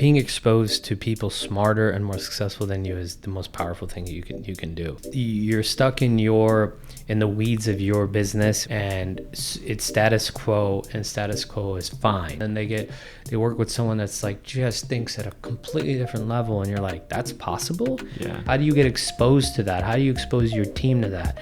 being exposed to people smarter and more successful than you is the most powerful thing you can do. You're stuck in the weeds of your business, and it's status quo, and status quo is fine. And they work with someone that's like just thinks at a completely different level, and you're like, that's possible? Yeah. How do you get exposed to that? How do you expose your team to that?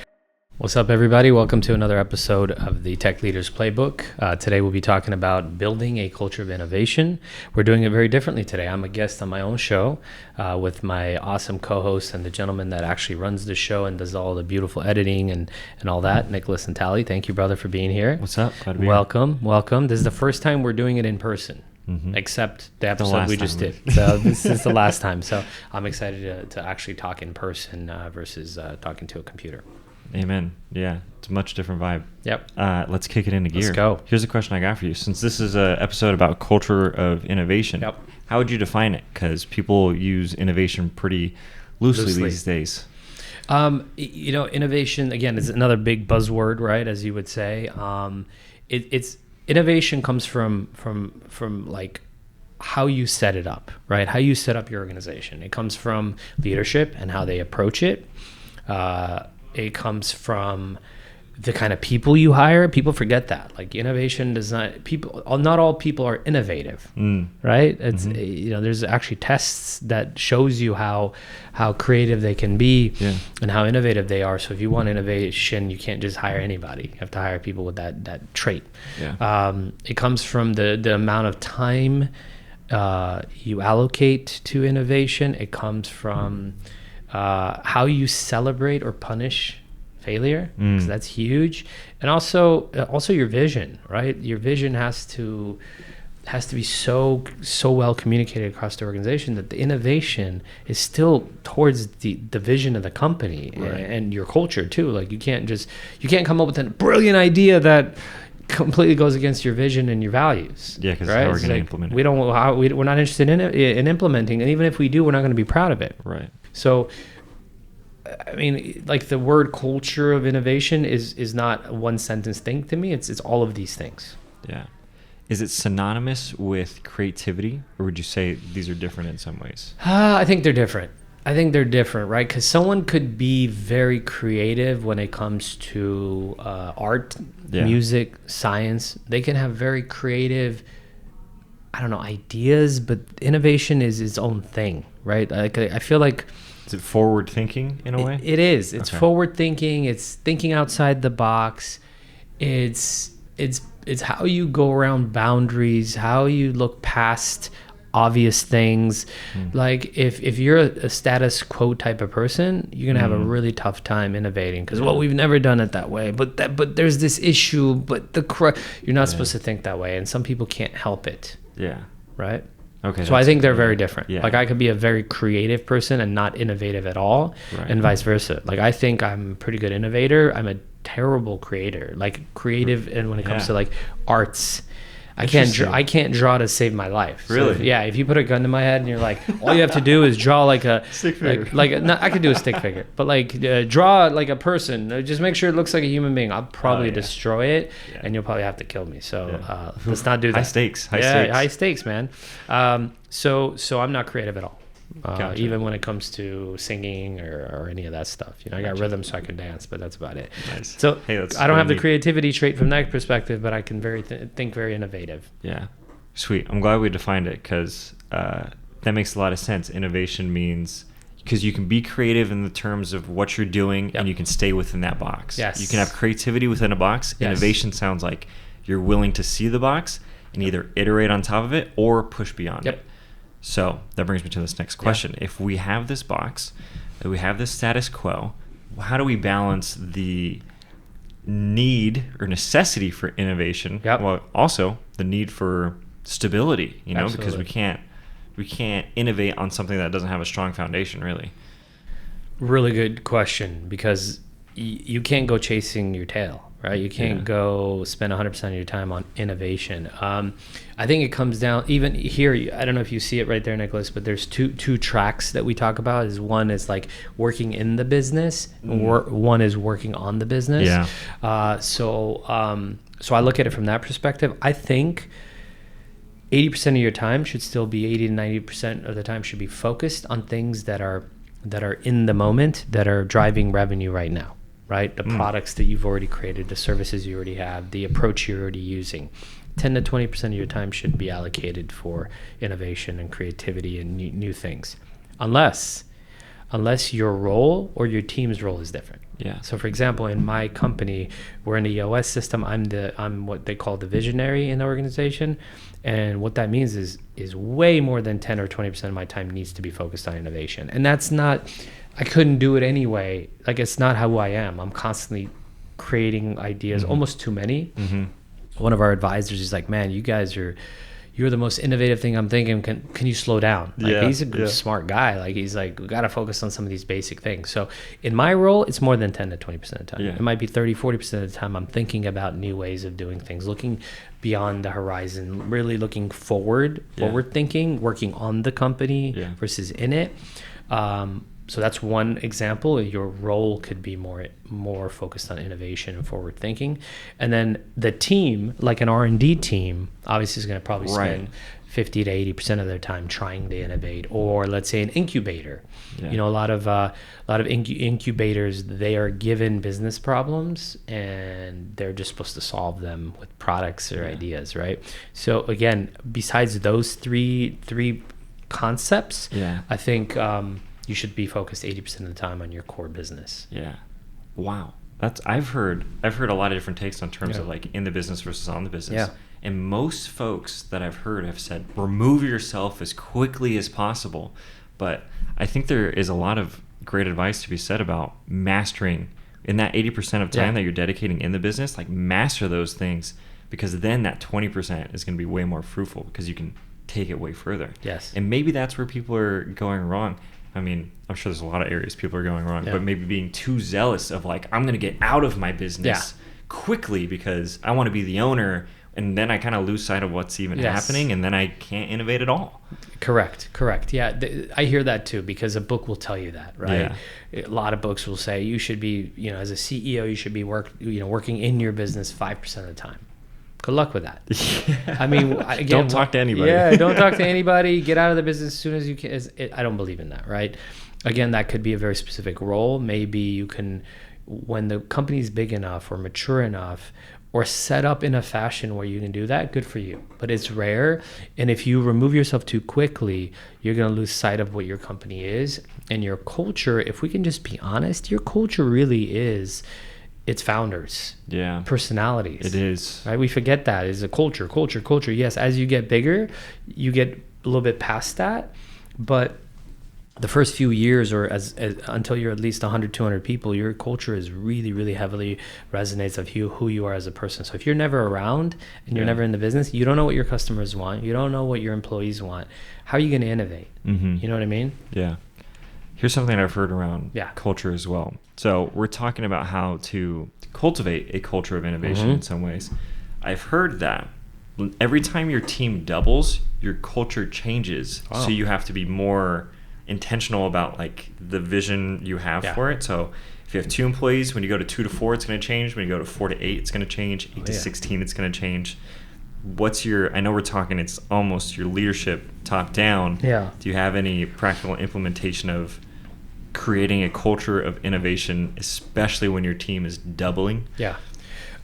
What's up, everybody? Welcome to another episode of the Tech Leaders Playbook. Today we'll be talking about building a culture of innovation. We're doing it very differently today. I'm a guest on my own show with my awesome co-host and the gentleman that actually runs the show and does all the beautiful editing and all that, Nicholas and Tally. Thank you, brother, for being here. What's up? Glad to be Welcome. This is the first time we're doing it in person. Mm-hmm. Except the episode we just did. So this is the last time. So I'm excited to actually talk in person versus talking to a computer. Amen. Yeah, it's a much different vibe. Yep. Let's kick it into gear. Let's go. Here's a question I got for you. Since this is an episode about culture of innovation, Yep. How would you define it? Because people use innovation pretty loosely these days. Innovation, again, is another big buzzword, right? As you would say. It's innovation comes from like how you set it up, right? How you set up your organization. It comes from leadership and how they approach it. It comes from the kind of people you hire. People forget that. Like innovation does not all people are innovative, right? It's there's actually tests that shows you how creative they can be and how innovative they are. So if you want innovation, you can't just hire anybody. You have to hire people with that trait. Yeah. It comes from the amount of time you allocate to innovation. It comes from how you celebrate or punish failure, because that's huge, and also your vision, right? Your vision has to be so well communicated across the organization that the innovation is still towards the vision of the company, right, and your culture too. Like you can't come up with a brilliant idea that completely goes against your vision and your values. Yeah, because right? how we're going to implement it. We're not interested in implementing, and even if we do, we're not going to be proud of it. Right. So, I mean, like the word culture of innovation is not a one sentence thing to me. It's all of these things. Yeah. Is it synonymous with creativity, or would you say these are different in some ways? I think they're different. Right? Because someone could be very creative when it comes to art, music, science. They can have very creative, ideas, but innovation is its own thing, right? Like I feel like. Is it forward thinking in a way? It is. It's forward thinking. It's thinking outside the box. It's how you go around boundaries, how you look past obvious things. Like if you're a status quo type of person, you're gonna have a really tough time innovating because we've never done it that way. But there's this issue. But you're not supposed to think that way, and some people can't help it. Yeah. Right. Okay. So I think they're very different. Yeah. Like I could be a very creative person and not innovative at all, and vice versa. Like I think I'm a pretty good innovator. I'm a terrible creator. Like creative, and when it comes to like arts, I can't draw to save my life. Really? So if you put a gun to my head and you're like, all you have to do is draw like a stick figure. I could do a stick figure, but like draw like a person. Just make sure it looks like a human being. I'll probably destroy it, and you'll probably have to kill me. So let's not do that. High stakes. High stakes, man. So I'm not creative at all. Gotcha. Even when it comes to singing or any of that stuff. I got rhythm so I can dance, but that's about it. Nice. So I don't have the neat creativity trait from that perspective, but I can think very innovative. Yeah. Sweet. I'm glad we defined it because that makes a lot of sense. Innovation means because you can be creative in the terms of what you're doing and you can stay within that box. Yes. You can have creativity within a box. Yes. Innovation sounds like you're willing to see the box and either iterate on top of it or push beyond it. So that brings me to this next question. If we have this box, we have this status quo, how do we balance the need or necessity for innovation? Well, also the need for stability, because we can't innovate on something that doesn't have a strong foundation, really. Really good question, because you can't go chasing your tail. Right, you can't go spend 100% of your time on innovation. I think it comes down, even here, I don't know if you see it right there, Nicholas, but there's two tracks that we talk about. One is like working in the business, one is working on the business. So I look at it from that perspective. I think 80% of your time should still be 80 to 90% of the time should be focused on things that are in the moment, that are driving revenue right now, right? The products that you've already created, the services you already have, the approach you're already using. 10 to 20% of your time should be allocated for innovation and creativity and new things, unless your role or your team's role is different. Yeah. So for example, in my company, we're in the EOS system. I'm what they call the visionary in the organization. And what that means is way more than 10 or 20% of my time needs to be focused on innovation. And that's not, I couldn't do it anyway. Like, it's not how I am. I'm constantly creating ideas, almost too many. One of our advisors is like, man, you're the most innovative thing I'm thinking. Can you slow down? Like, he's a smart guy. Like, he's like, we got to focus on some of these basic things. So in my role, it's more than 10 to 20% of the time. It might be 30, 40% of the time I'm thinking about new ways of doing things, looking beyond the horizon, really looking forward thinking, working on the company versus in it. So that's one example. Your role could be more focused on innovation and forward thinking. And then the team, like an R&D team, obviously is going to probably spend 50 to 80% of their time trying to innovate. Or let's say an incubator. You know, a lot of incubators, they are given business problems and they're just supposed to solve them with products or ideas, right? So again, besides those three concepts, I think you should be focused 80% of the time on your core business. Yeah. Wow. I've heard a lot of different takes on terms of like in the business versus on the business. Yeah. And most folks that I've heard have said, remove yourself as quickly as possible. But I think there is a lot of great advice to be said about mastering in that 80% of time that you're dedicating in the business, like master those things, because then that 20% is going to be way more fruitful because you can take it way further. Yes. And maybe that's where people are going wrong. I mean, I'm sure there's a lot of areas people are going wrong, but maybe being too zealous of like, I'm going to get out of my business quickly because I want to be the owner. And then I kind of lose sight of what's even happening, and then I can't innovate at all. Correct. Yeah, I hear that too, because a book will tell you that, right? A lot of books will say you should be, as a CEO, you should be working in your business 5% of the time. Good luck with that. I mean, again, don't talk to anybody. Yeah, don't talk to anybody. Get out of the business as soon as you can. I don't believe in that, right? Again, that could be a very specific role. Maybe you can, when the company's big enough or mature enough or set up in a fashion where you can do that, good for you. But it's rare. And if you remove yourself too quickly, you're going to lose sight of what your company is. And your culture, if we can just be honest, your culture really is its founders, personalities. It is, right? We forget that is a culture. Yes, as you get bigger, you get a little bit past that, but the first few years, or as until you're at least 100, 200 people, your culture is really, really heavily resonates of who you are as a person. So if you're never around and you're never in the business, you don't know what your customers want. You don't know what your employees want. How are you going to innovate? You know what I mean? Yeah. Here's something I've heard around culture as well. So we're talking about how to cultivate a culture of innovation in some ways. I've heard that every time your team doubles, your culture changes. So you have to be more intentional about like the vision you have for it. So if you have 2 employees, when you go to 2 to 4, it's going to change. When you go to 4 to 8, it's going to change. 8 to 16, it's going to change. I know we're talking, it's almost your leadership top down. Yeah. Do you have any practical implementation of creating a culture of innovation, especially when your team is doubling? Yeah.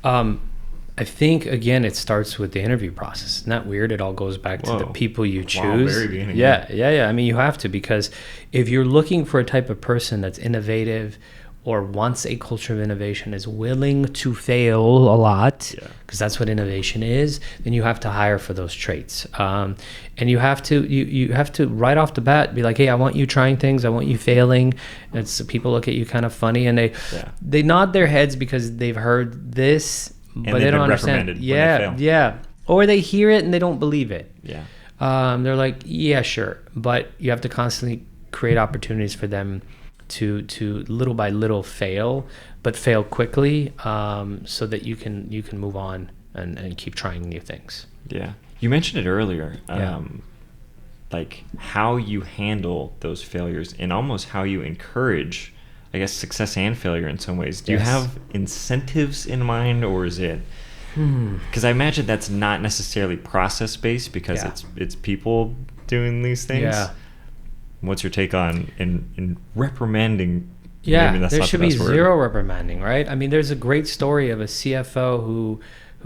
I think, again, it starts with the interview process. Isn't that weird? It all goes back to the people you choose. Wow, very beginning. Yeah. I mean, you have to, because if you're looking for a type of person that's innovative or wants a culture of innovation, is willing to fail a lot, because that's what innovation is, then you have to hire for those traits. And you have to right off the bat be like, hey, I want you trying things, I want you failing. And so people look at you kind of funny, and they nod their heads because they've heard this, but they don't understand. Yeah. Or they hear it and they don't believe it. Yeah. They're like, yeah, sure. But you have to constantly create opportunities for them to little by little fail, but fail quickly, so that you can move on and keep trying new things. Yeah. You mentioned it earlier, like how you handle those failures and almost how you encourage, I guess, success and failure in some ways. Do you have incentives in mind, or is it Because I imagine that's not necessarily process based, because Yeah. it's people doing these things. Yeah. What's your take on in reprimanding? Yeah, Maybe that's there not should the be best word. zero reprimanding, right? I mean, there's a great story of a CFO who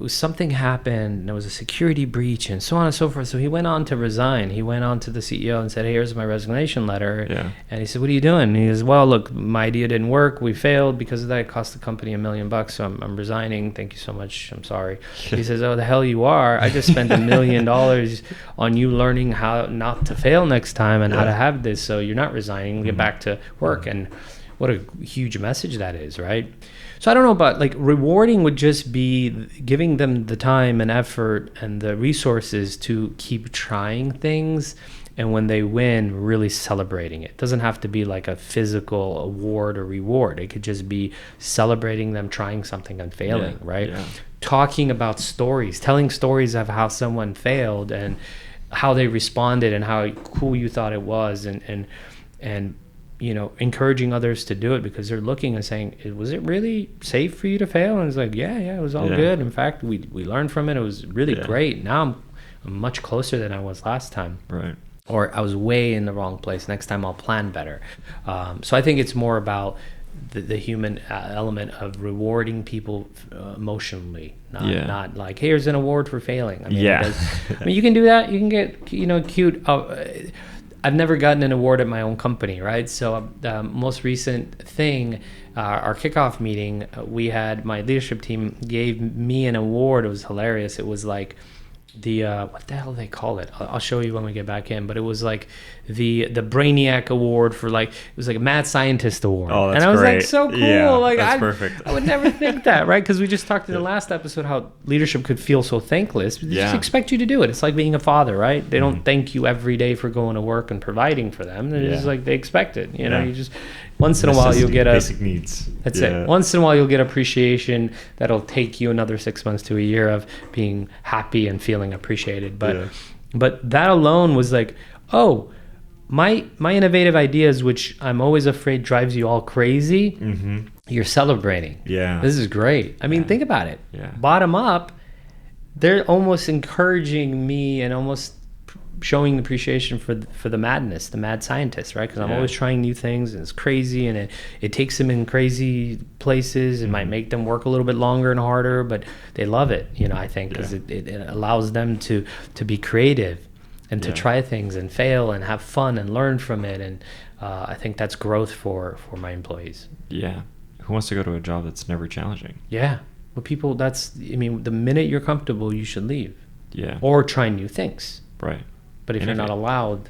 something happened, and there was a security breach and so on and so forth. So he went on to resign. He went on to the CEO and said, "Hey, here's my resignation letter." Yeah. And he said, "What are you doing?" And he goes, "Well, look, my idea didn't work. We failed. Because of that, it cost the company $1 million. So I'm resigning. Thank you so much. I'm sorry." He says, "Oh, the hell you are. I just spent $1 million on you learning how not to fail next time and how to have this. So you're not resigning. Get back to work." And what a huge message that is, right? So I don't know about, like, rewarding would just be giving them the time and effort and the resources to keep trying things, and when they win, really celebrating it. It doesn't have to be like a physical award or reward. It could just be celebrating them trying something and failing, right? Yeah. Talking about stories, telling stories of how someone failed and how they responded and how cool you thought it was, and you know, encouraging others to do it, because they're looking and saying, "Was it really safe for you to fail?" And it's like, yeah, it was all good. In fact, we learned from it. It was really great. Now I'm much closer than I was last time. Right. Or I was way in the wrong place. Next time I'll plan better. So I think it's more about the human element of rewarding people emotionally, not like, here's an award for failing. I mean, I mean, you can do that. You can get, you know, cute. I've never gotten an award at my own company, right? So the most recent thing, our kickoff meeting, we had, my leadership team gave me an award. It was hilarious. It was like the what the hell do they call it? I'll show you when we get back in. But it was like the Brainiac Award for, like, it was like a mad scientist award. Oh, that's and I was great. like, so cool. Yeah, like, that's perfect. I would never think that, right? Because we just talked in the last episode how leadership could feel so thankless. They just expect you to do it. It's like being a father, right? They don't thank you every day for going to work and providing for them. They're just like, they expect it. You know, you just, once in a while you'll get a basic needs. That's it. Once in a while you'll get appreciation that'll take you another 6 months to a year of being happy and feeling appreciated. But that alone was like, oh, my innovative ideas, which I'm always afraid drives you all crazy, you're celebrating. Yeah. This is great. I mean, think about it. Yeah. Bottom up, they're almost encouraging me and almost showing appreciation for the madness, the mad scientist, right? Because I'm always trying new things, and it's crazy, and it takes them in crazy places. It might make them work a little bit longer and harder, but they love it, you know, I think, because it allows them to be creative and to try things and fail and have fun and learn from it. And I think that's growth for my employees. Yeah. Who wants to go to a job that's never challenging? Yeah. Well, people, I mean, the minute you're comfortable, you should leave. Yeah. Or try new things. Right. But if you're not allowed...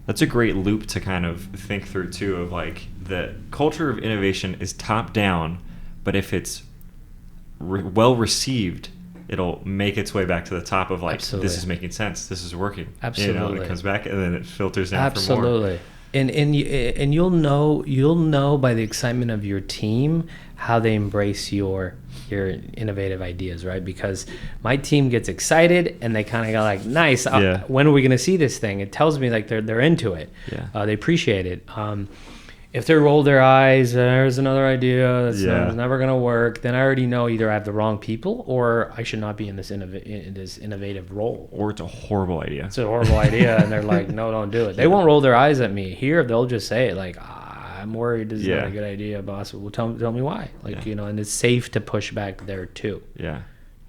That's a great loop to kind of think through, too, of like, the culture of innovation is top down, but if it's well received, it'll make its way back to the top of, like, this is making sense, this is working. Absolutely. You know, it comes back and then it filters down for more. Absolutely. And you'll know by the excitement of your team how they embrace your innovative ideas, right? Because my team gets excited and they kind of go like, nice, when are we going to see this thing? It tells me like they're into it. They appreciate it. If they roll their eyes, there's another idea that's never going to work, then I already know either I have the wrong people or I should not be in this innovative role. Or it's a horrible idea. It's a horrible idea, and they're like, no, don't do it. They won't roll their eyes at me. Here, they'll just say it like, I'm worried this is not a good idea, boss. Well, tell me why. Like, you know, and it's safe to push back there too. Yeah.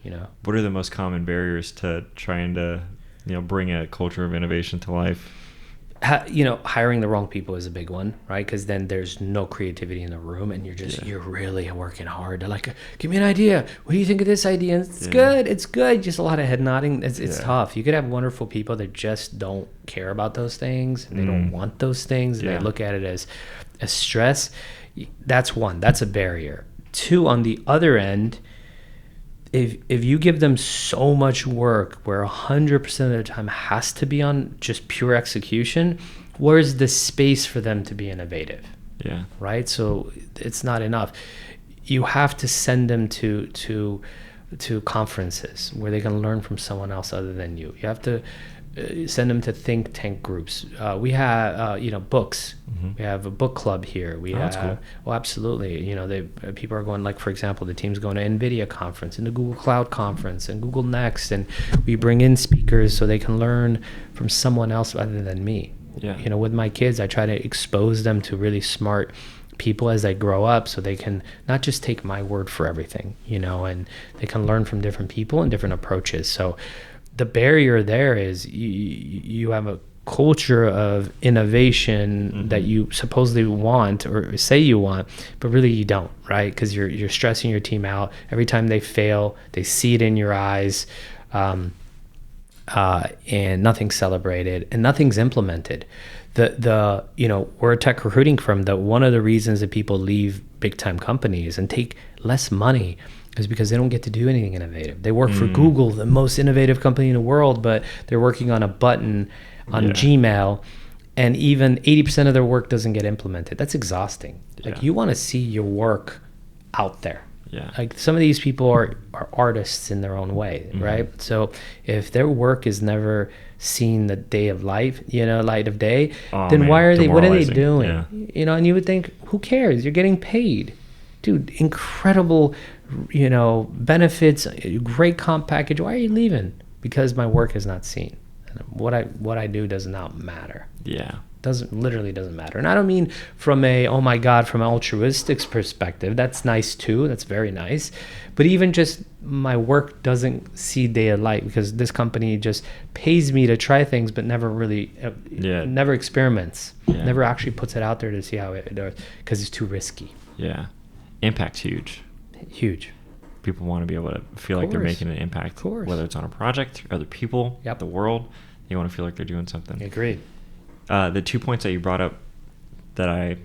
You know. What are the most common barriers to trying to, you know, bring a culture of innovation to life? You know, hiring the wrong people is a big one, right? Because then there's no creativity in the room, and you're really working hard. They're like, give me an idea. What do you think of this idea? And it's good. Just a lot of head nodding. It's tough. You could have wonderful people that just don't care about those things, and they don't want those things, and they look at it as stress. That's one. That's a barrier. Two, on the other end, if you give them so much work where 100% of the time has to be on just pure execution, where's the space for them to be innovative? Yeah. Right? So it's not enough. You have to send them to conferences where they can learn from someone else other than you. You have to send them to think tank groups. We have books. We have a book club here. That's cool. Well, absolutely. People are going, like, for example, the team's going to NVIDIA conference and the Google Cloud conference and Google Next, and we bring in speakers so they can learn from someone else other than me. Yeah. With my kids, I try to expose them to really smart people as they grow up, so they can not just take my word for everything, and they can learn from different people and different approaches. So the barrier there is you have a culture of innovation that you supposedly want or say you want, but really you don't, right? Because you're stressing your team out. Every time they fail, they see it in your eyes, and nothing's celebrated and nothing's implemented. We're a tech recruiting firm. That one of the reasons that people leave big time companies and take less money is because they don't get to do anything innovative. They work for Google, the most innovative company in the world, but they're working on a button on Gmail, and even 80% of their work doesn't get implemented. That's exhausting. Yeah. Like, you want to see your work out there. Yeah. Like, some of these people are artists in their own way, right? So if their work is never seen the day of light of day, then what are they doing? Yeah. And you would think, who cares? You're getting paid. Dude, incredible, benefits, great comp package. Why are you leaving? Because my work is not seen. And what I do does not matter. Yeah. Literally doesn't matter. And I don't mean from from an altruistic perspective. That's nice too. That's very nice. But even just my work doesn't see day of light because this company just pays me to try things, but never really, never experiments, never actually puts it out there to see how it does, because it's too risky. Yeah. Impact's huge. Huge. People want to be able to feel like they're making an impact, whether it's on a project, other people, the world. They want to feel like they're doing something. Agreed. The 2 points that you brought up that I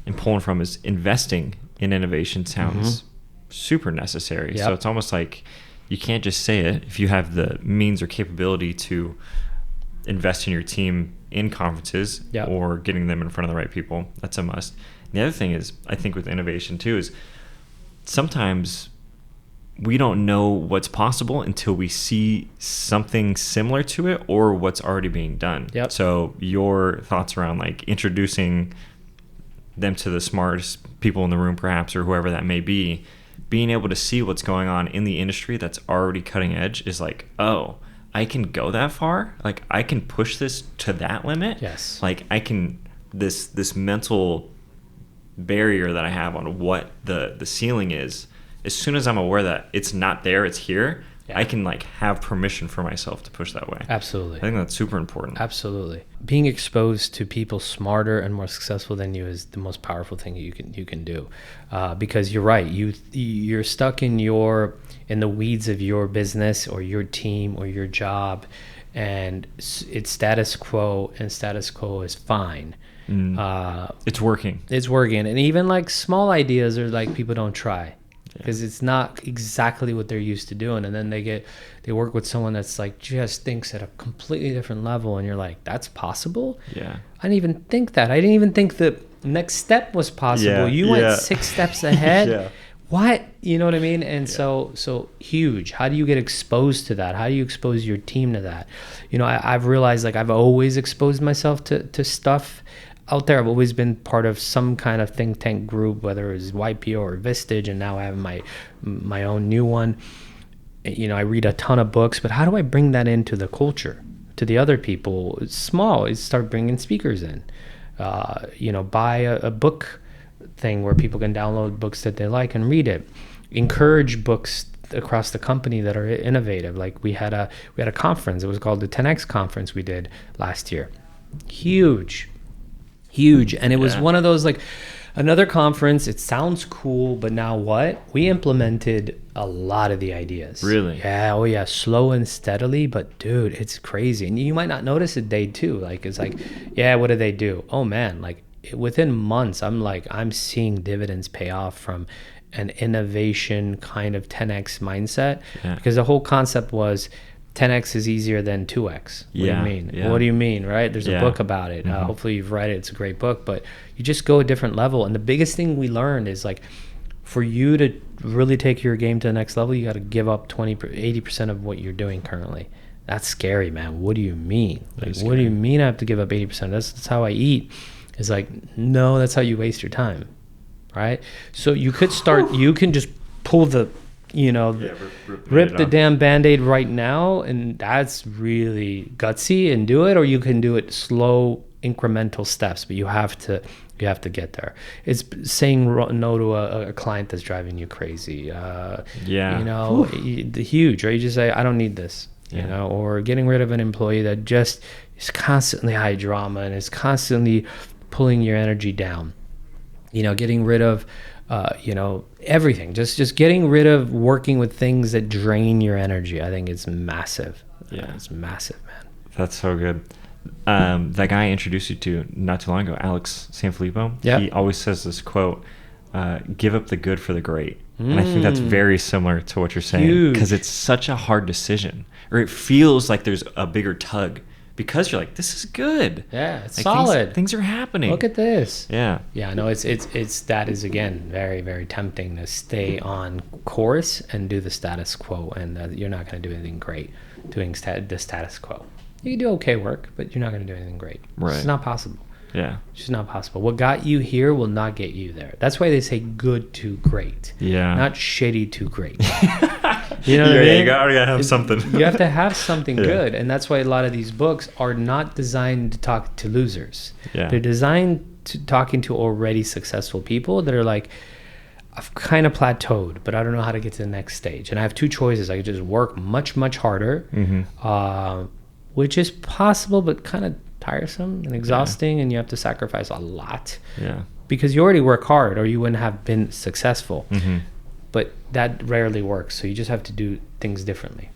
am pulling from is investing in innovation sounds super necessary. Yep. So it's almost like you can't just say it. If you have the means or capability to invest in your team in conferences or getting them in front of the right people, that's a must. And the other thing is, I think with innovation too, is sometimes we don't know what's possible until we see something similar to it or what's already being done. Yep. So your thoughts around like introducing them to the smartest people in the room, perhaps, or whoever that may be, being able to see what's going on in the industry that's already cutting edge is like, oh, I can go that far. Like, I can push this to that limit. Yes. Like, I can, this mental barrier that I have on what the ceiling is, as soon as I'm aware that it's not there, it's here, I can like have permission for myself to push that way. Absolutely. I think that's super important. Absolutely. Being exposed to people smarter and more successful than you is the most powerful thing you can do, because you're right. You're stuck in the weeds of your business or your team or your job, and it's status quo, and status quo is fine. It's working. It's working, and even like small ideas are like people don't try. Because it's not exactly what they're used to doing, and then they work with someone that's like just thinks at a completely different level, and you're like, that's possible? Yeah. I didn't even think that. I didn't even think the next step was possible. Yeah. You went 6 steps ahead. Yeah. What? You know what I mean? And so huge. How do you get exposed to that? How do you expose your team to that? I've realized, like, I've always exposed myself to stuff out there. I've always been part of some kind of think tank group, whether it was YPO or Vistage, and now I have my own new one. I read a ton of books, but how do I bring that into the culture, to the other people? It's small. It's start bringing speakers in. Buy a book thing where people can download books that they like and read it. Encourage books across the company that are innovative. Like we had a conference. It was called the 10X conference we did last year. Huge. And it was one of those, like, another conference. It sounds cool, but now what? We implemented a lot of the ideas. Really? Yeah. Oh yeah. Slow and steadily, but dude, it's crazy. And you might not notice it day two. Like, it's like, yeah, what do they do? Oh man, like within months, I'm seeing dividends pay off from an innovation kind of 10X mindset, because the whole concept was 10X is easier than 2X. What do you mean? Yeah. What do you mean, right? There's a book about it. Hopefully you've read it. It's a great book, but you just go a different level. And the biggest thing we learned is, like, for you to really take your game to the next level, you got to give up 80% of what you're doing currently. That's scary, man. What do you mean? Like, That's what do you scary. mean I have to give up 80%? That's how I eat. It's like, no, that's how you waste your time, right? So you could start, you can just pull the, rip the damn Band-Aid right now, and that's really gutsy, and do it, or you can do it slow, incremental steps, but you have to get there. It's saying no to a client that's driving you crazy. The huge, right? You just say, I don't need this, or getting rid of an employee that just is constantly high drama and is constantly pulling your energy down. Getting rid of, everything. Just getting rid of working with things that drain your energy. I think it's massive. Yeah, it's massive, man. That's so good. That guy I introduced you to not too long ago, Alex Sanfilippo, he always says this quote, give up the good for the great. And I think that's very similar to what you're saying, because it's such a hard decision, or it feels like there's a bigger tug, because you're like, this is good. Yeah, it's like solid. Things are happening. Look at this. Yeah. Yeah, no, it's that is, again, very, very tempting to stay on course and do the status quo, and you're not going to do anything great doing the status quo. You can do okay work, but you're not going to do anything great. Right. It's not possible. Yeah. It's just not possible. What got you here will not get you there. That's why they say good to great. Yeah. Not shitty to great. You know what I mean? You gotta have something. You have to have something good. And that's why a lot of these books are not designed to talk to losers. Yeah. They're designed to talking to already successful people that are like, I've kind of plateaued, but I don't know how to get to the next stage. And I have two choices. I could just work much, much harder, which is possible, but kind of tiresome and exhausting, and you have to sacrifice a lot. Yeah. Because you already work hard, or you wouldn't have been successful. But that rarely works, so you just have to do things differently.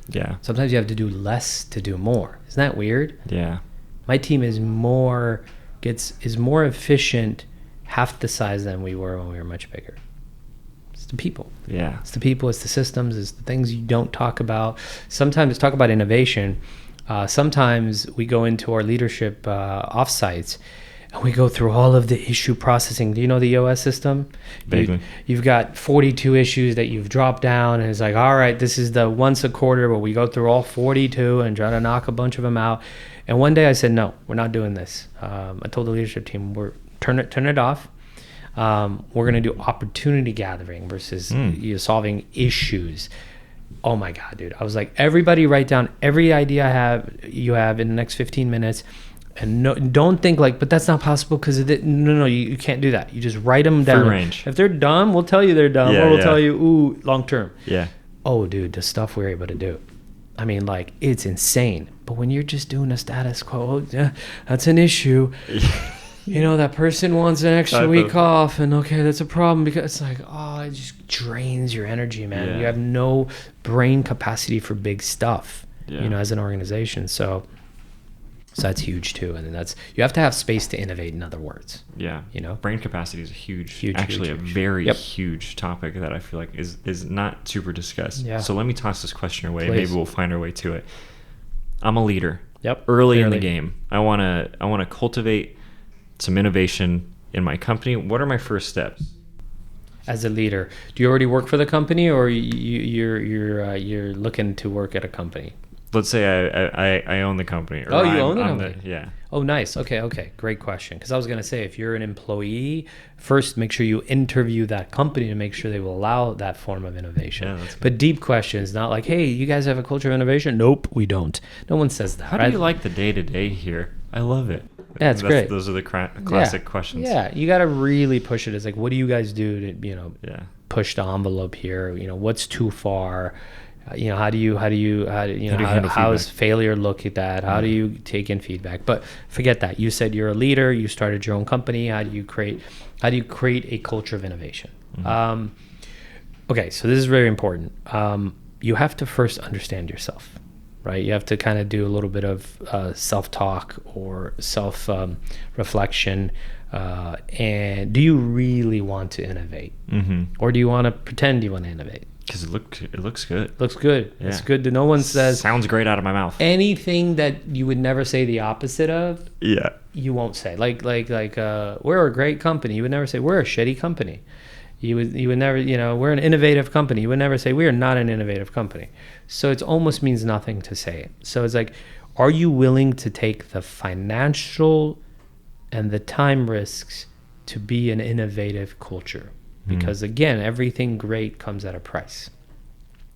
Yeah. Sometimes you have to do less to do more. Isn't that weird? Yeah. My team is more efficient, half the size than we were when we were much bigger. It's the people. Yeah. It's the people, it's the systems, it's the things you don't talk about. Sometimes talk about innovation. Sometimes we go into our leadership offsites and we go through all of the issue processing. Do you know the EOS system? Vaguely. You've got 42 issues that you've dropped down, and it's like, all right, this is the once a quarter where we go through all 42 and try to knock a bunch of them out. And one day I said, no, we're not doing this. I told the leadership team, turn it off. We're going to do opportunity gathering versus solving issues. Oh my God, dude. I was like, everybody write down every idea you have in the next 15 minutes. And no, don't think like, but that's not possible because no, you can't do that. You just write them down. Free range. If they're dumb, we'll tell you they're dumb, or we'll tell you, ooh, long term. Yeah. Oh, dude, the stuff we're able to do. I mean, like, it's insane. But when you're just doing a status quo, yeah, that's an issue. That person wants an extra week off, and okay, that's a problem, because it's like, oh, it just drains your energy, man. Yeah. You have no brain capacity for big stuff, yeah. As an organization. So that's huge too. And then you have to have space to innovate, in other words. Yeah. Brain capacity is huge, actually huge. A very huge topic that I feel like is not super discussed. Yeah. So let me toss this question away. Please. Maybe we'll find our way to it. I'm a leader. Yep. Early in the game. I want to cultivate some innovation in my company. What are my first steps? As a leader, do you already work for the company, or you're looking to work at a company? Let's say I own the company. Or you own the company? Yeah. Oh, nice. Okay. Great question. Because I was going to say, if you're an employee, first make sure you interview that company to make sure they will allow that form of innovation. Yeah, that's good. But deep questions, not like, hey, you guys have a culture of innovation? Nope, we don't. No one says that. How do you like the day-to-day here? I love it. Yeah, it's great. Those are the classic questions. Yeah, you got to really push it. It's like, what do you guys do to, push the envelope here? What's too far? How does failure look at that? How do you take in feedback? But forget that. You said you're a leader. You started your own company. How do you create a culture of innovation? Mm-hmm. Okay, so this is very important. You have to first understand yourself, right? You have to kind of do a little bit of self-talk or self-reflection. And do you really want to innovate? Mm-hmm. Or do you want to pretend you want to innovate? Because it looks good. Looks good. Yeah. It's good. No one says... Sounds great out of my mouth. Anything that you would never say the opposite of, yeah, you won't say. Like we're a great company. You would never say, we're a shitty company. You would never, we're an innovative company. You would never say we are not an innovative company. So it almost means nothing to say it. So it's like, are you willing to take the financial and the time risks to be an innovative culture? Because again, everything great comes at a price.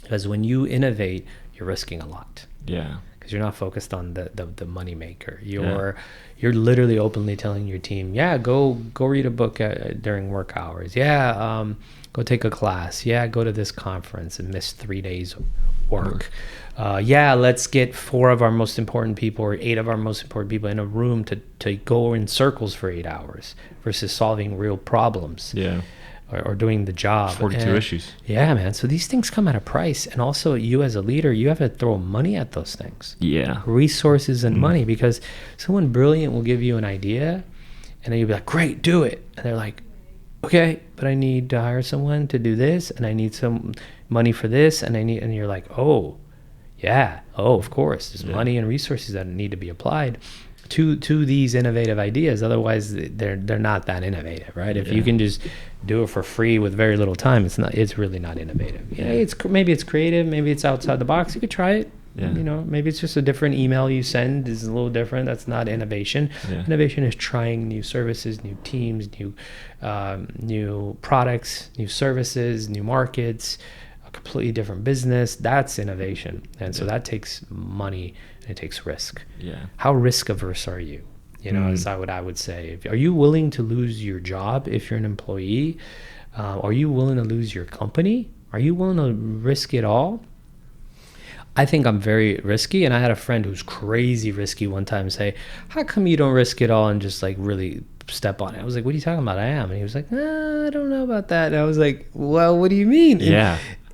Because when you innovate, you're risking a lot. Yeah. Because you're not focused on the money maker. You're literally openly telling your team, go read a book during work hours. Go take a class. Go to this conference and miss 3 days of work. Let's get 4 of our most important people or 8 of our most important people in a room to go in circles for 8 hours versus solving real problems. Yeah. Or doing the job. 42 issues. Yeah, man. So these things come at a price. And also you as a leader, you have to throw money at those things. Yeah. Resources and money, because someone brilliant will give you an idea and then you'll be like, great, do it. And they're like, okay, but I need to hire someone to do this and I need some money for this and you're like, of course. There's money and resources that need to be applied to these innovative ideas. Otherwise they're not that innovative, right? If you can just do it for free with very little time, it's really not innovative. Maybe it's creative, maybe it's outside the box. You could try it. Maybe it's just a different email you send is a little different. That's not innovation. Innovation is trying new services, new teams, new products, new services, new markets, a completely different business. That's innovation. And so that takes money and it takes risk. How risk averse are you? Is what I would say. Are you willing to lose your job if you're an employee? Are you willing to lose your company? Are you willing to risk it all? I think I'm very risky, and I had a friend who's crazy risky one time say, how come you don't risk it all and just like really step on it? I was like, what are you talking about? I am. And he was like, I don't know about that. And I was like, well, what do you mean?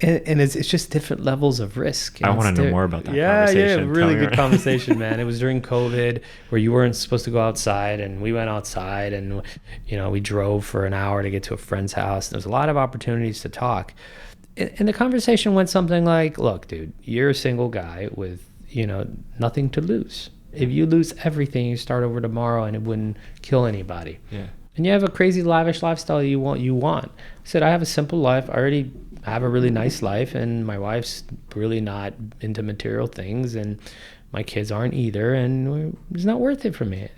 And it's just different levels of risk. I want to know more about that conversation. Yeah, really good conversation, man. It was during COVID where you weren't supposed to go outside, and we went outside and, we drove for an hour to get to a friend's house. There was a lot of opportunities to talk. And the conversation went something like, look, dude, you're a single guy with, nothing to lose. If you lose everything, you start over tomorrow and it wouldn't kill anybody. And you have a crazy lavish lifestyle you want. I said, I have a simple life. I already have a really nice life, and my wife's really not into material things, and my kids aren't either, and it's not worth it for me.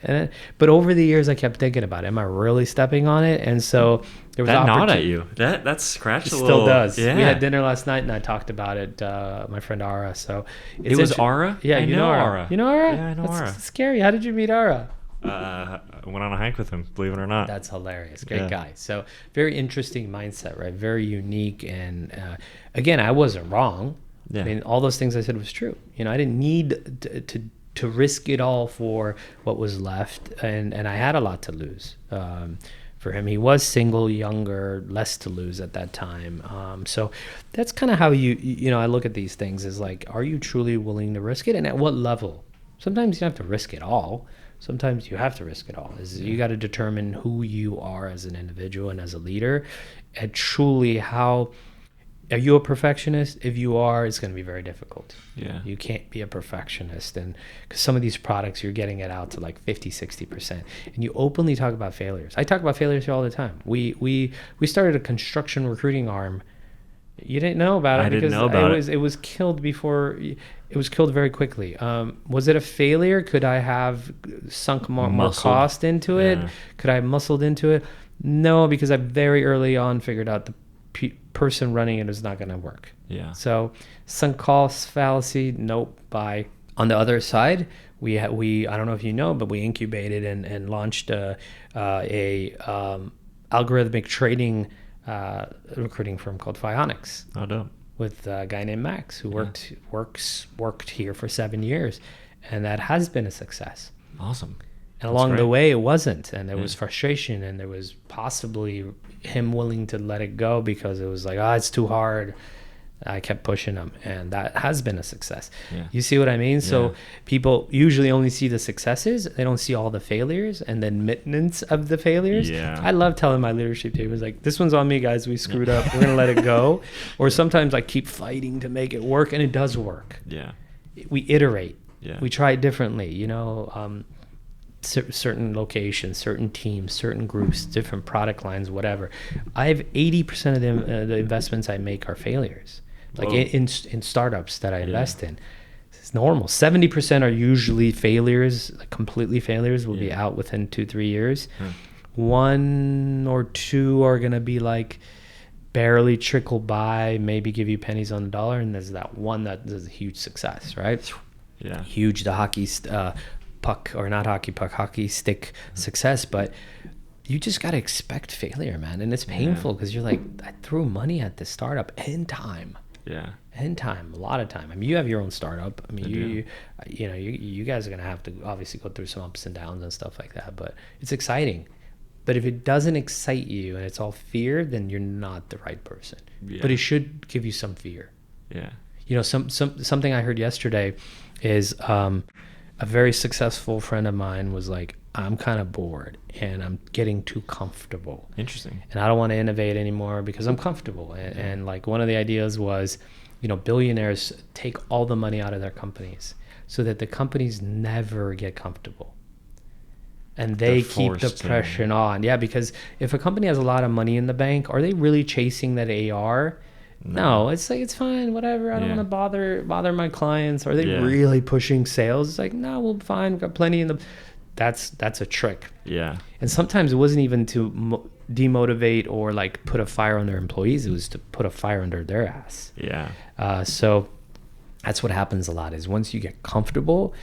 But over the years, I kept thinking about it. Am I really stepping on it? And so there was that nod at you. That scratched a little. Still does. Yeah. We had dinner last night, and I talked about it. My friend Ara. So it was Ara. Yeah, you know Ara. You know Ara? Yeah, I know Ara. That's scary. How did you meet Ara? I went on a hike with him, believe it or not. That's hilarious. Great guy. So very interesting mindset, right? Very unique. And again, I wasn't wrong. I mean, all those things I said was true. I didn't need to risk it all for what was left. And I had a lot to lose. For him, he was single, younger, less to lose at that time. So that's kind of how I look at these things is like, are you truly willing to risk it? And at what level? Sometimes you don't have to risk it all. Sometimes you have to risk it all. You got to determine who you are as an individual and as a leader, and truly are you a perfectionist? If you are, it's going to be very difficult. You can't be a perfectionist, and because some of these products you're getting it out to like 50-60%, and you openly talk about failures. I talk about failures here all the time. We started a construction recruiting arm. You didn't know about it. I didn't know about it. It was killed before. It was killed very quickly. Was it a failure? Could I have sunk more cost into it? Could I have muscled into it? No, because I very early on figured out the person running it is not going to work. So sunk cost fallacy. Nope. Bye. On the other side, we I don't know if you know, but we incubated and launched a algorithmic trading recruiting firm called Phionics. Oh, dope. With a guy named Max who worked here for 7 years, and that has been a success. Awesome. And along the way, it wasn't, and there was frustration, and there was possibly him willing to let it go because it was like, it's too hard. I kept pushing him, and that has been a success. You see what I mean? So people usually only see the successes. They don't see all the failures and the admittance of the failures. I love telling my leadership team, it's like, this one's on me, guys. We screwed up. We're going to let it go. Or sometimes I keep fighting to make it work, and it does work. We iterate. We try it differently. certain locations, certain teams, certain groups, different product lines, whatever. I have 80% of the investments I make are failures. Like in startups that I invest in. It's normal. 70% are usually failures, like completely failures, will be out within 2-3 years. 1 or 2 are going to be like barely trickle by, maybe give you pennies on the dollar, and there's that one that is a huge success, right? Yeah. Huge, the hockey puck, or not hockey puck, hockey stick success. But you just got to expect failure, man. And it's painful because you're like, I threw money at this startup and time. Yeah. And time, a lot of time. I mean, you have your own startup. I mean, you guys are going to have to obviously go through some ups and downs and stuff like that, but it's exciting. But if it doesn't excite you and it's all fear, then you're not the right person. Yeah. But it should give you some fear. Yeah. You know, something I heard yesterday is a very successful friend of mine was like, I'm kind of bored and I'm getting too comfortable. Interesting. And I don't want to innovate anymore because I'm comfortable. And like one of the ideas was, you know, billionaires take all the money out of their companies so that the companies never get comfortable. And they keep the pressure on. Yeah, because if a company has a lot of money in the bank, are they really chasing that AR? No, it's like, it's fine, whatever. I don't want to bother my clients. Are they really pushing sales? It's like, no, we'll fine. We've got plenty in the... That's a trick. Yeah. And sometimes it wasn't even to demotivate or like put a fire on their employees. It was to put a fire under their ass. Yeah. So that's what happens a lot is once you get comfortable,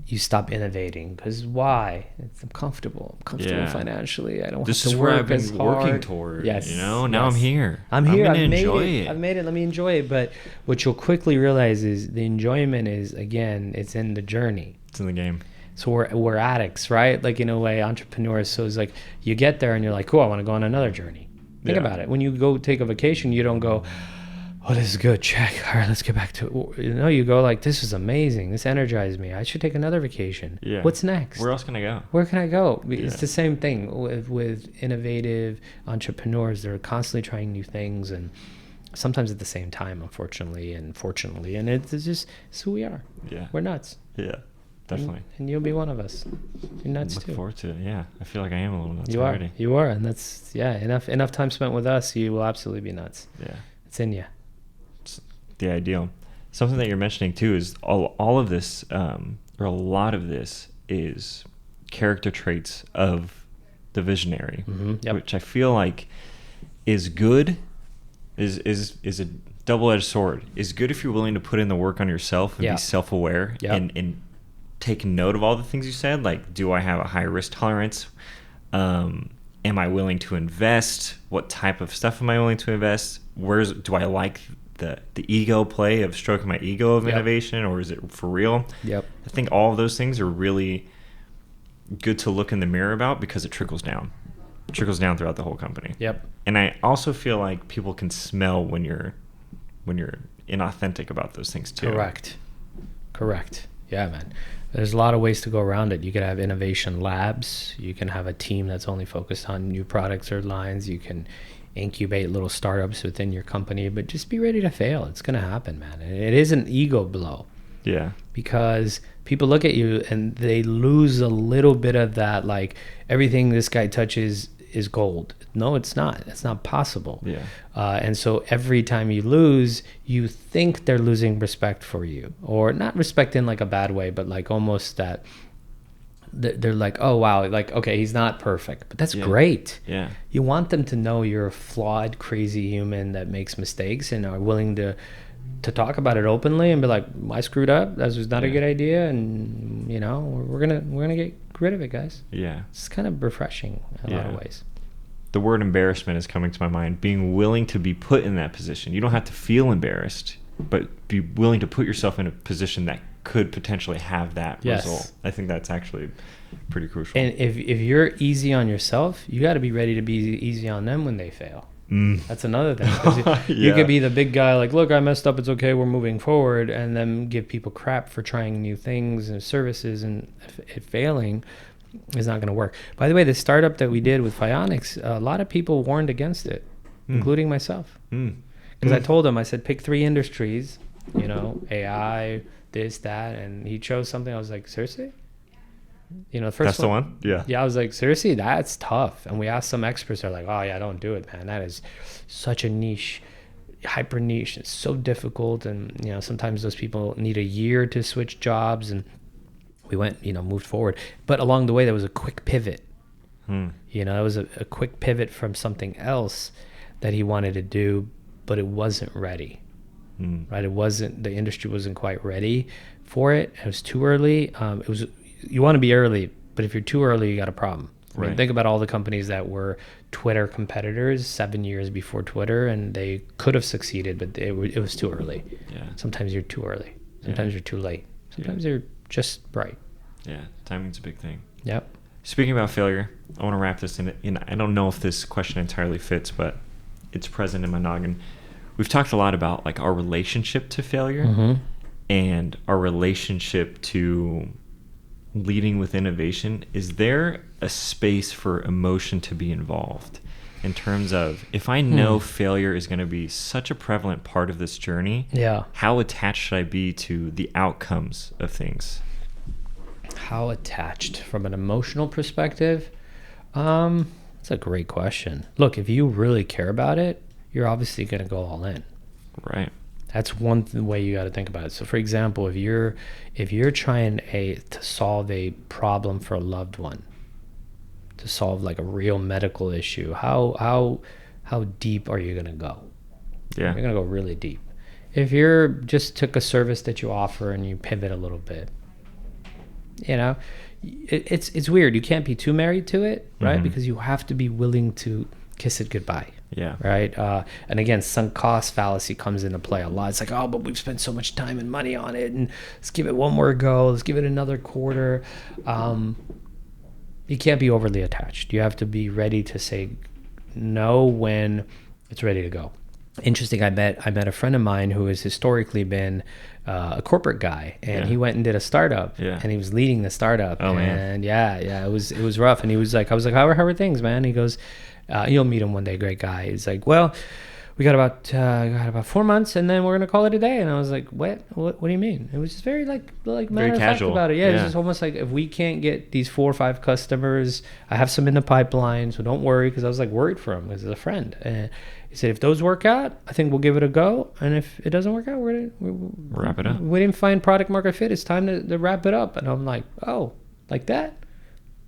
you stop innovating. Because why? I'm comfortable. I'm comfortable financially. I don't have to work as hard. This is what I've been working toward. Yes. You know, now I'm here. I'm here. I've made it. I've made it. Let me enjoy it. But what you'll quickly realize is the enjoyment is, again, it's in the journey. It's in the game. So we're addicts, right? Like in a way, entrepreneurs. So it's like you get there and you're like, cool, I want to go on another journey. Think about it. When you go take a vacation, you don't go, oh, this is good, check. All right, let's get back to it. You know, you go like, this is amazing. This energized me. I should take another vacation. Yeah. What's next? Where else can I go? Where can I go? It's the same thing with innovative entrepreneurs. They're constantly trying new things and sometimes at the same time, unfortunately and fortunately. And it's just, it's who we are. Yeah. We're nuts. Yeah. Definitely. And you'll be one of us. You're nuts too. Look forward to it. Yeah. I feel like I am a little nuts you already. You are. And that's, enough time spent with us, you will absolutely be nuts. Yeah. It's in you. It's the ideal. Something that you're mentioning too is all of this, or a lot of this is character traits of the visionary, which I feel like is good, is a double-edged sword. Is good if you're willing to put in the work on yourself and be self-aware and take note of all the things you said. Like, do I have a high risk tolerance? Am I willing to invest? What type of stuff am I willing to invest? Do I like the ego play of stroking my ego of innovation, or is it for real? I think all of those things are really good to look in the mirror about because it trickles down. It trickles down throughout the whole company. And I also feel like people can smell when you're inauthentic about those things too. Correct. Yeah, man. There's a lot of ways to go around it. You could have innovation labs. You can have a team that's only focused on new products or lines. You can incubate little startups within your company, but just be ready to fail. It's going to happen, man. And it is an ego blow. Yeah. Because people look at you and they lose a little bit of that, like, everything this guy touches is gold. No, it's not. It's not possible. Yeah. And so every time you lose, you think they're losing respect for you, or not respect in like a bad way, but like almost that they're like, oh wow, like, okay, he's not perfect, but that's great. Yeah. You want them to know you're a flawed, crazy human that makes mistakes and are willing to talk about it openly and be like, I screwed up. That was not a good idea, and you know, we're gonna get rid of it, guys. Yeah. It's kind of refreshing in a lot of ways. The word embarrassment is coming to my mind. Being willing to be put in that position. You don't have to feel embarrassed, but be willing to put yourself in a position that could potentially have that result. I think that's actually pretty crucial. And if you're easy on yourself, you got to be ready to be easy on them when they fail. That's another thing. 'Cause you could be the big guy, like, look, I messed up, it's okay, we're moving forward, and then give people crap for trying new things and services, and it failing is not going to work. By the way, the startup that we did with Phionics, a lot of people warned against it, including myself. Because I told him, I said, pick 3 industries, you know, AI, this, that, and he chose something. I was like, seriously? The first That's the one? Yeah. Yeah, I was like, seriously, that's tough. And we asked some experts, they're like, oh yeah, don't do it, man. That is such a niche, hyper niche. It's so difficult. And, sometimes those people need a year to switch jobs. And we went, moved forward. But along the way, there was a quick pivot. It was a quick pivot from something else that he wanted to do, but it wasn't ready. Right? The industry wasn't quite ready for it. It was too early. You want to be early, but if you're too early, you got a problem. I mean, think about all the companies that were Twitter competitors 7 years before Twitter, and they could have succeeded, but it was too early. Yeah. Sometimes you're too early. Sometimes you're too late. Sometimes you're just right. Yeah, timing's a big thing. Yep. Speaking about failure, I want to wrap this in. I don't know if this question entirely fits, but it's present in my noggin. We've talked a lot about like our relationship to failure and our relationship to leading with innovation. Is there a space for emotion to be involved in terms of, if I know failure is going to be such a prevalent part of this journey, how attached should I be to the outcomes of things? How attached from an emotional perspective? That's a great question. Look, if you really care about it, you're obviously going to go all in. Right. That's one way you got to think about it. So, for example, if you're trying to solve a problem for a loved one, to solve like a real medical issue, how deep are you going to go? Yeah. You're going to go really deep. If you're just took a service that you offer and you pivot a little bit, it's weird. You can't be too married to it, right? Because you have to be willing to kiss it goodbye. Yeah. Right. And again, sunk cost fallacy comes into play a lot. It's like, oh, but we've spent so much time and money on it, and let's give it one more go. Let's give it another quarter. You can't be overly attached. You have to be ready to say no when it's ready to go. Interesting. I met a friend of mine who has historically been a corporate guy, and he went and did a startup, and he was leading the startup. Oh, and it was rough. And he was like, I was like, how are things, man? He goes, you'll meet him one day. Great guy. He's like, well, we got about 4 months, and then we're gonna call it a day. And I was like, what do you mean? It was just very like matter of fact about it. Yeah, it's just almost like, if we can't get these 4 or 5 customers, I have some in the pipeline, so don't worry, because I was like worried for him because he's a friend. And he said, if those work out, I think we'll give it a go. And if it doesn't work out, we'll wrap it up. We didn't find product market fit. It's time to wrap it up. And I'm like, oh, like that?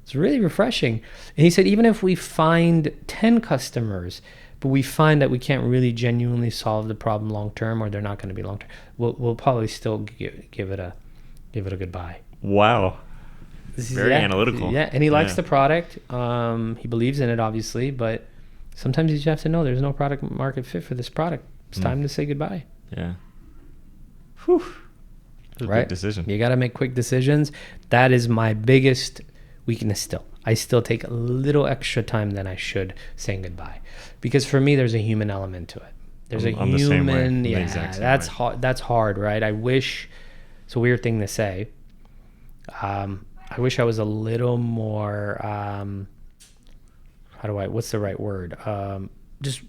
It's really refreshing. And he said, even if we find 10 customers, but we find that we can't really genuinely solve the problem long term, or they're not going to be long term, we'll probably still give it a goodbye. Wow. Very analytical. Yeah, and he likes the product. He believes in it, obviously, but sometimes you just have to know there's no product market fit for this product. It's time to say goodbye. Yeah. Whew. That's a big decision. You got to make quick decisions. That is my biggest weakness still. I still take a little extra time than I should saying goodbye, because for me there's a human element to it. There's a human, that's hard. That's hard, right? I wish, it's a weird thing to say. I wish I was a little more what's the right word? Just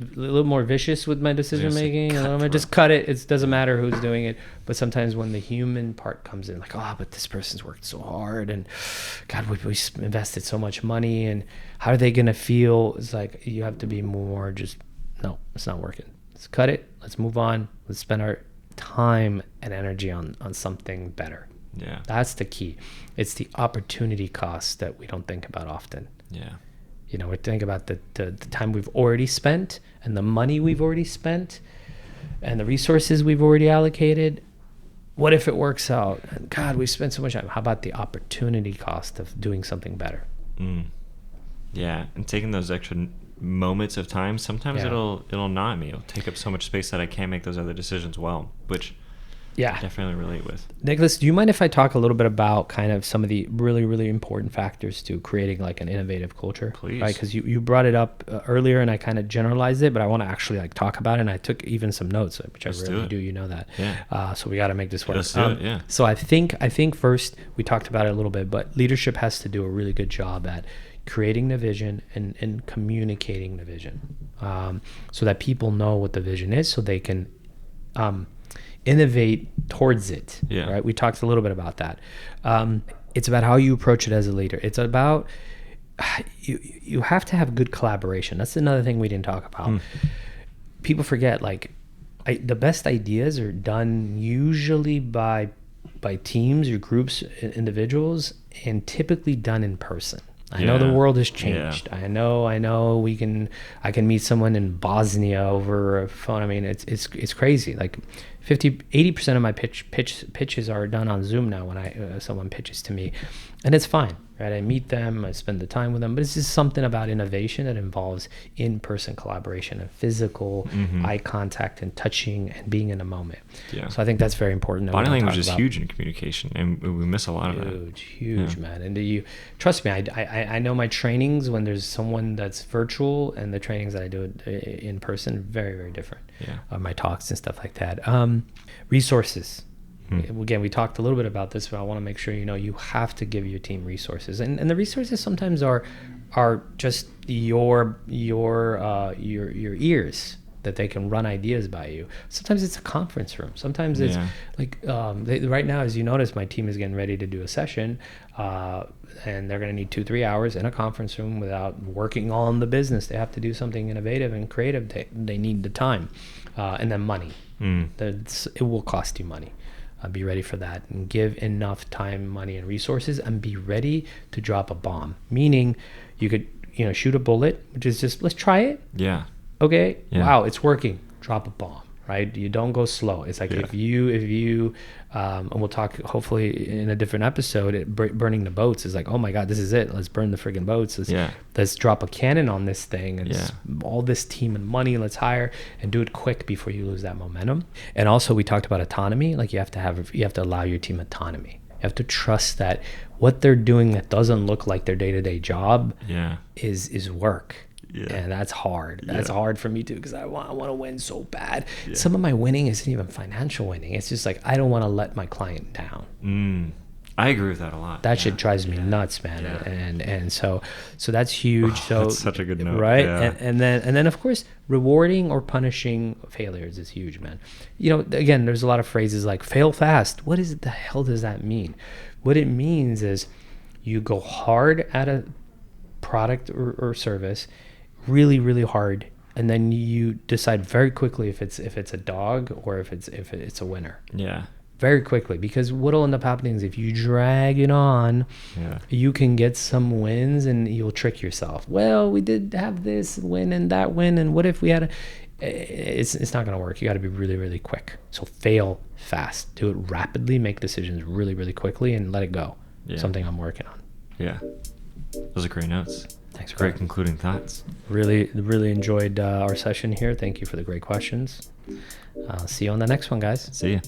a little more vicious with my decision making. Just cut it. It doesn't matter who's doing it. But sometimes when the human part comes in, like, oh, but this person's worked so hard, and God, we invested so much money, and how are they gonna feel? It's like, you have to be more just, no, it's not working. Let's cut it. Let's move on. Let's spend our time and energy on something better. Yeah, that's the key. It's the opportunity cost that we don't think about often. Yeah. We think about the time we've already spent, and the money we've already spent, and the resources we've already allocated. What if it works out? And God, we spent so much time. How about the opportunity cost of doing something better? Yeah, and taking those extra moments of time, sometimes it'll gnaw at me. It'll take up so much space that I can't make those other decisions well, which I definitely relate with. Nicholas, do you mind if I talk a little bit about kind of some of the really, really important factors to creating like an innovative culture? Please. Right? Because you brought it up earlier, and I kind of generalized it, but I want to actually like talk about it. And I took even some notes, which I really do. You know that. Yeah. So we got to make this work. Let's do it. Yeah. So I think first, we talked about it a little bit, but leadership has to do a really good job at creating the vision and communicating the vision, so that people know what the vision is, so they can innovate towards it. Right? We talked a little bit about that. It's about how you approach it as a leader. It's about you have to have good collaboration. That's another thing we didn't talk about. People forget, like, the best ideas are done usually by teams or groups, individuals, and typically done in person. I know the world has changed. I know I can meet someone in Bosnia over a phone. I mean, it's crazy. Like 80% of my pitches are done on Zoom now when someone pitches to me, and it's fine. Right? I meet them, I spend the time with them, but it's just something about innovation that involves in-person collaboration and physical eye contact and touching and being in a moment. Yeah. So I think that's very important. Body language is huge in communication, and we miss a lot of that. Huge, man. And you trust me, I know my trainings, when there's someone that's virtual, and the trainings that I do in person, very, very different. My talks and stuff like that. Resources. Again, we talked a little bit about this, but I want to make sure you have to give your team resources, and the resources sometimes are just your ears, that they can run ideas by you. Sometimes it's a conference room. Sometimes it's like right now, as you notice, my team is getting ready to do a session, and they're going to need 2-3 hours in a conference room without working on the business. They have to do something innovative and creative. They need the time, and then money. It will cost you money. Be ready for that, and give enough time, money, and resources, and be ready to drop a bomb. Meaning, you could shoot a bullet, which is just, let's try it. Okay. Wow, it's working. Drop a bomb. Right? You don't go slow. It's like if you and we'll talk hopefully in a different episode. Burning the boats is like, oh my God, this is it. Let's burn the friggin' boats. Let's drop a cannon on this thing, and all this team and money. Let's hire and do it quick before you lose that momentum. And also, we talked about autonomy. Like you have to allow your team autonomy. You have to trust that what they're doing that doesn't look like their day-to-day job is work. And that's hard. That's hard for me too, because I want to win so bad. Some of my winning isn't even financial winning. It's just like, I don't want to let my client down. I agree with that a lot. That shit drives me nuts, man. And so that's huge. So that's such a good note, right? And then of course, rewarding or punishing failures is huge, man. Again, there's a lot of phrases like fail fast. What the hell does that mean? What it means is you go hard at a product or service, really, really hard, and then you decide very quickly if it's a dog or if it's a winner. Very quickly, because what'll end up happening is if you drag it on, you can get some wins and you'll trick yourself. Well, we did have this win and that win, and what if we had it's not going to work. You got to be really, really quick. So fail fast, do it rapidly, make decisions really, really quickly, and let it go. Something I'm working on. Those are great notes. Thanks. Great concluding thoughts. Really, really enjoyed our session here. Thank you for the great questions. I'll see you on the next one, guys. See ya.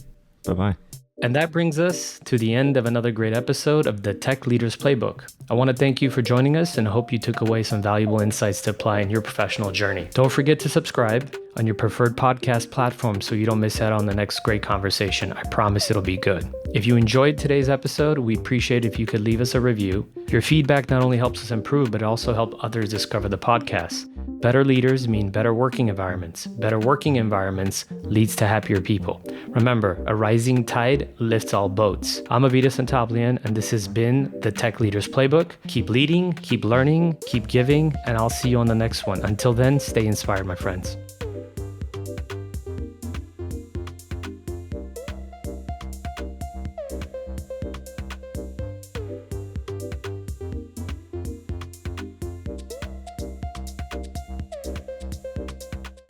Bye-bye. And that brings us to the end of another great episode of the Tech Leaders Playbook. I want to thank you for joining us, and hope you took away some valuable insights to apply in your professional journey. Don't forget to subscribe on your preferred podcast platform so you don't miss out on the next great conversation. I promise it'll be good. If you enjoyed today's episode, we'd appreciate if you could leave us a review. Your feedback not only helps us improve, but also help others discover the podcast. Better leaders mean better working environments. Better working environments leads to happier people. Remember, a rising tide lifts all boats. I'm Avita Santoplian, and this has been the Tech Leaders Playbook. Keep leading, keep learning, keep giving, and I'll see you on the next one. Until then, stay inspired, my friends.